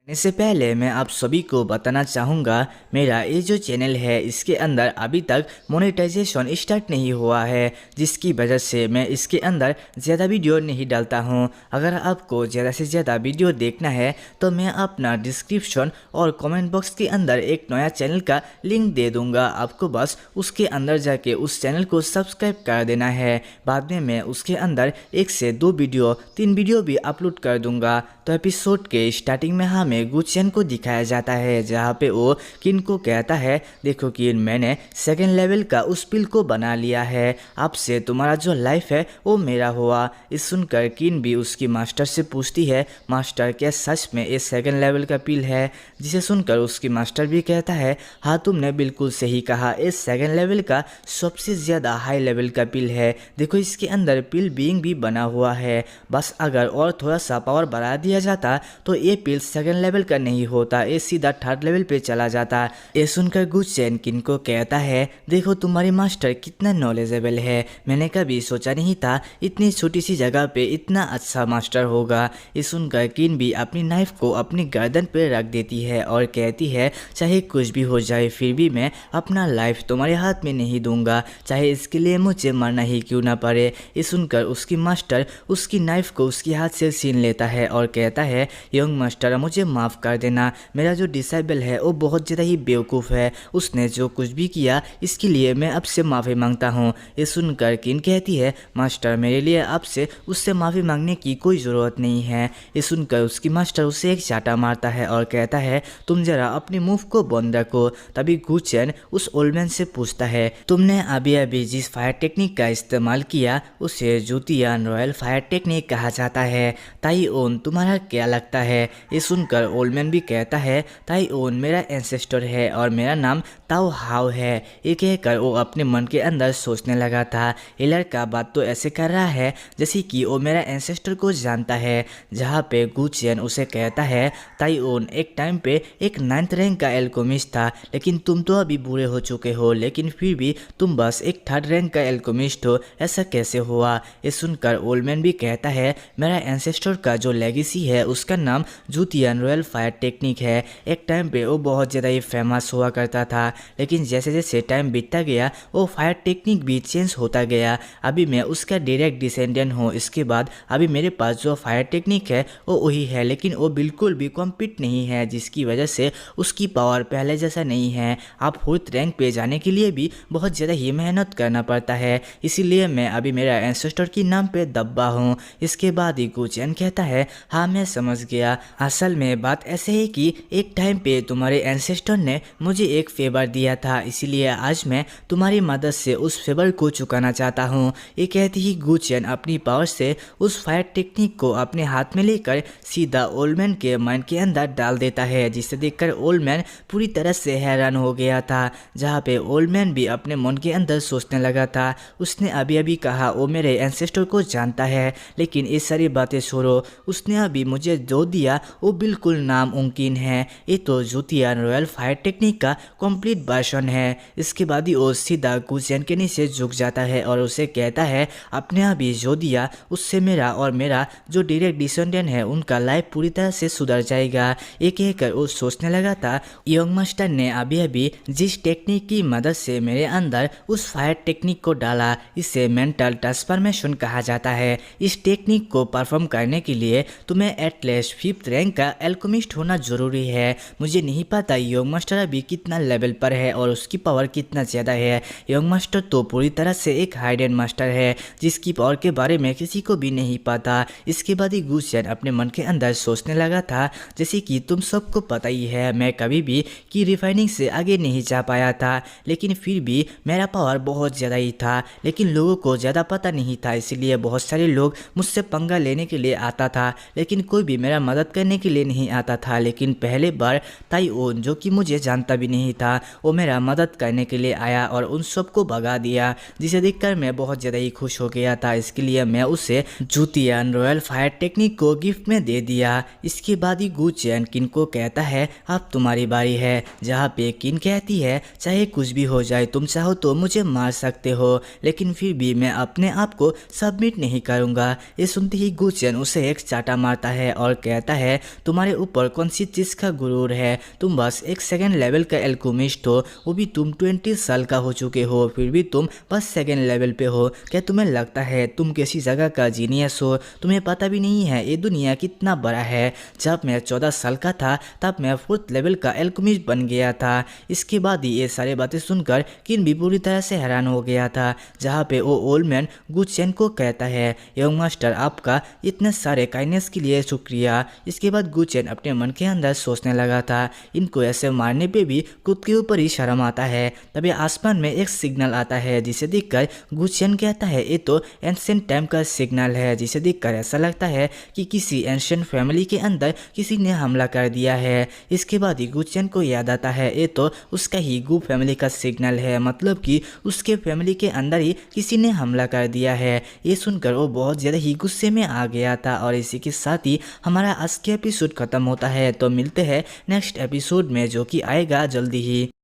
इससे पहले मैं आप सभी को बताना चाहूँगा, मेरा ये जो चैनल है इसके अंदर अभी तक मोनेटाइजेशन स्टार्ट नहीं हुआ है, जिसकी वजह से मैं इसके अंदर ज़्यादा वीडियो नहीं डालता हूँ। अगर आपको ज़्यादा से ज़्यादा वीडियो देखना है तो मैं अपना डिस्क्रिप्शन और कमेंट बॉक्स के अंदर एक नया चैनल का लिंक दे दूँगा। आपको बस उसके अंदर जाके उस चैनल को सब्सक्राइब कर देना है। बाद में मैं उसके अंदर 1 से 2 वीडियो 3 वीडियो भी अपलोड कर दूँगा। तो एपिसोड के स्टार्टिंग में हमें गुचेन को दिखाया जाता है, जहाँ पे वो किन को कहता है, देखो किन, मैंने सेकेंड लेवल का उस पिल को बना लिया है, अब से तुम्हारा जो लाइफ है वो मेरा हुआ। इस सुनकर किन भी उसकी मास्टर से पूछती है, मास्टर क्या सच में ये सेकेंड लेवल का पिल है? जिसे सुनकर उसकी मास्टर भी कहता है, हाँ तुमने बिल्कुल सही कहा, ये सेकेंड लेवल का सबसे ज़्यादा हाई लेवल का पिल है। देखो इसके अंदर पिल बीइंग भी बना हुआ है, बस अगर और थोड़ा सा पावर बढ़ा दिया जाता तो ये पिल सेकेंड लेवल का नहीं होता, ये सीधा थर्ड लेवल पे चला जाता। ये सुनकर गुचेन किन को कहता है, देखो तुम्हारी मास्टर कितना नॉलेजेबल है, मैंने कभी सोचा नहीं था इतनी छोटी सी जगह पे इतना अच्छा मास्टर होगा। ये सुनकर किन भी अपनी नाइफ को अपनी गर्दन पे रख देती है और कहती है, चाहे कुछ भी हो जाए फिर भी मैं अपना लाइफ तुम्हारे हाथ में नहीं दूंगा, चाहे इसके लिए मुझे मरना ही क्यों ना पड़े। ये सुनकर उसकी मास्टर उसकी नाइफ को उसके हाथ से छीन लेता है और कहता है, यंग मास्टर मुझे माफ़ कर देना, मेरा जो डिसेबल है वो बहुत ज़्यादा ही बेवकूफ़ है, उसने जो कुछ भी किया इसके लिए मैं आपसे माफ़ी मांगता हूँ। ये सुनकर किन कहती है, मास्टर मेरे लिए आपसे उससे माफ़ी मांगने की कोई ज़रूरत नहीं है। ये सुनकर उसकी मास्टर उसे एक चाटा मारता है और कहता है, तुम जरा अपनी मुंह को बंद रखो। तभी गुचेन उस ओल्ड मैन से पूछता है, तुमने अभी अभी जिस फायर टेक्निक का इस्तेमाल किया उसे जुतियान रॉयल फायर टेक्निक कहा जाता है, ताई ओन तुम्हारा क्या लगता है? ये सुनकर ओल्डमैन भी कहता है, ताई ओन मेरा एंसेस्टर है और मेरा नाम ताओ हाओ है। ये कहकर वो अपने मन के अंदर सोचने लगा था, ये लड़का बात तो ऐसे कर रहा है जैसे कि वो मेरा एंसेस्टर को जानता है। जहाँ पे गुचेन उसे कहता है, ताई ओन एक टाइम पे एक 9th रैंक का एल्केमिस्ट था, लेकिन तुम तो अभी बूढ़े हो चुके हो, लेकिन फिर भी तुम बस एक 3rd रैंक का एल्केमिस्ट हो, ऐसा कैसे हुआ? ये सुनकर ओल्डमैन भी कहता है, मेरा एंसेस्टर का जो लेगेसी है उसका नाम जुतियान रॉयल फायर टेक्निक है। एक टाइम पे वो बहुत ज़्यादा ही फेमस हुआ करता था, लेकिन जैसे जैसे टाइम बीतता गया वो फायर टेक्निक भी चेंज होता गया। अभी मैं उसका डायरेक्ट डिसेंडेंट हूँ। इसके बाद अभी मेरे पास जो फायर टेक्निक है वो वही है, लेकिन वो बिल्कुल भी कॉम्पीट नहीं है, जिसकी वजह से उसकी पावर पहले जैसा नहीं है। आप 4th रैंक पे जाने के लिए भी बहुत ज़्यादा ही मेहनत करना पड़ता है, इसीलिए मैं अभी मेरा एंसेस्टर की नाम पे दब्बा हूँ। इसके बाद ही गुचेन कहता है, हाँ मैं समझ गया, असल में बात ऐसे है कि एक टाइम पे तुम्हारे एंसेस्टर ने मुझे एक फेवर दिया था, इसीलिए आज मैं तुम्हारी मदद से उस फेवर को चुकाना चाहता हूँ। ये कहती ही गुचेन अपनी पावर से उस फायर टेक्निक को अपने हाथ में लेकर सीधा ओल्डमैन के माइंड के अंदर डाल देता है, जिसे देखकर ओल्डमैन पूरी तरह से हैरान हो गया था। जहाँ पे ओल्डमैन भी अपने मन के अंदर सोचने लगा था, उसने अभी अभी कहा वो मेरे एंसेस्टर को जानता है, लेकिन ये सारी बातें छोड़ो, उसने अभी मुझे जो दिया वो बिल्कुल नामुमकिन है, ये तो जुतियान रॉयल फायर टेक्निक का कंप्लीट वर्जन है। इसके बाद ही वो सीधा गुचेन के नीचे झुक जाता है और उसे कहता है, अपने अभी जो दिया उससे मेरा और मेरा जो डायरेक्ट डिसेंडेंट है उनका लाइफ पूरी तरह से सुधर जाएगा। ये कहकर वो सोचने लगा था, यंग मास्टर ने अभी अभी जिस टेक्निक की मदद से मेरे अंदर उस फायर टेक्निक को डाला, इसे मेंटल ट्रांसफॉर्मेशन कहा जाता है। इस टेक्निक को परफॉर्म करने के लिए तुम्हें एटलीस्ट 5th रैंक का एल्केमिस्ट होना जरूरी है। मुझे नहीं पता यंग मास्टर अभी कितना लेवल पर है और उसकी पावर कितना ज़्यादा है। यंग मास्टर तो पूरी तरह से एक हाइडन मास्टर है, जिसकी पावर के बारे में किसी को भी नहीं पता। इसके बाद ही गुचेन अपने मन के अंदर सोचने लगा था, जैसे कि तुम सबको पता ही है मैं कभी भी की रिफाइनिंग से आगे नहीं जा पाया था, लेकिन फिर भी मेरा पावर बहुत ज़्यादा ही था, लेकिन लोगों को ज़्यादा पता नहीं था, इसीलिए बहुत सारे लोग मुझसे पंगा लेने के लिए आता था, लेकिन कोई भी मेरा मदद करने के लिए नहीं आता था। लेकिन पहले बार ताई ओन, जो कि मुझे जानता भी नहीं था, वो मेरा मदद करने के लिए आया और उन सबको भगा दिया, जिसे देखकर मैं बहुत ज़्यादा ही खुश हो गया था। इसके लिए मैं उसे जुतियान रॉयल फायर टेक्निक को गिफ्ट में दे दिया। इसके बाद ही गुचेन किन को कहता है, अब तुम्हारी बारी है। जहाँ पे किन कहती है, चाहे कुछ भी हो जाए तुम चाहो तो मुझे मार सकते हो, लेकिन फिर भी मैं अपने आप को सबमिट नहीं करूँगा। ये सुनते ही गुचेन उसे एक चाटा मारता आता है और कहता है तुम्हारे ऊपर कौन सी चीज़ का गुरूर है, तुम बस एक सेकेंड लेवल का एल्केमिस्ट हो, वो भी तुम 20 साल का हो चुके हो, फिर भी तुम बस सेकेंड लेवल पे हो। क्या तुम्हें लगता है तुम किसी जगह का जीनियस हो? तुम्हें पता भी नहीं है ये दुनिया कितना बड़ा है। जब मैं 14 साल का था तब मैं 4th लेवल का एल्केमिस्ट बन गया था। इसके बाद ही ये सारी बातें सुनकर किन भी पूरी तरह से हैरान हो गया था, जहाँ पे वो ओल्ड मैन गुचेन को कहता है यंग मास्टर आपका इतने सारे काइंडनेस के लिए शुक्रिया। इसके बाद गुचेन अपने मन के अंदर सोचने लगा था इनको ऐसे मारने पे भी खुद के ऊपर ही शर्म आता है। तभी आसमान में एक सिग्नल आता है जिसे देखकर गुचेन कहता है ये तो एंशिएंट टाइम का सिग्नल है, जिसे देखकर ऐसा लगता है कि किसी एंशिएंट फैमिली के अंदर किसी ने हमला कर दिया है। इसके बाद ही गुचेन को याद आता है ये तो उसका ही गु फैमिली का सिग्नल है, मतलब कि उसके फैमिली के अंदर ही किसी ने हमला कर दिया है। ये सुनकर वो बहुत ज़्यादा ही गुस्से में आ गया था और इसी के साथ ही हमारा आज का एपिसोड खत्म होता है। तो मिलते हैं नेक्स्ट एपिसोड में जो कि आएगा जल्दी ही।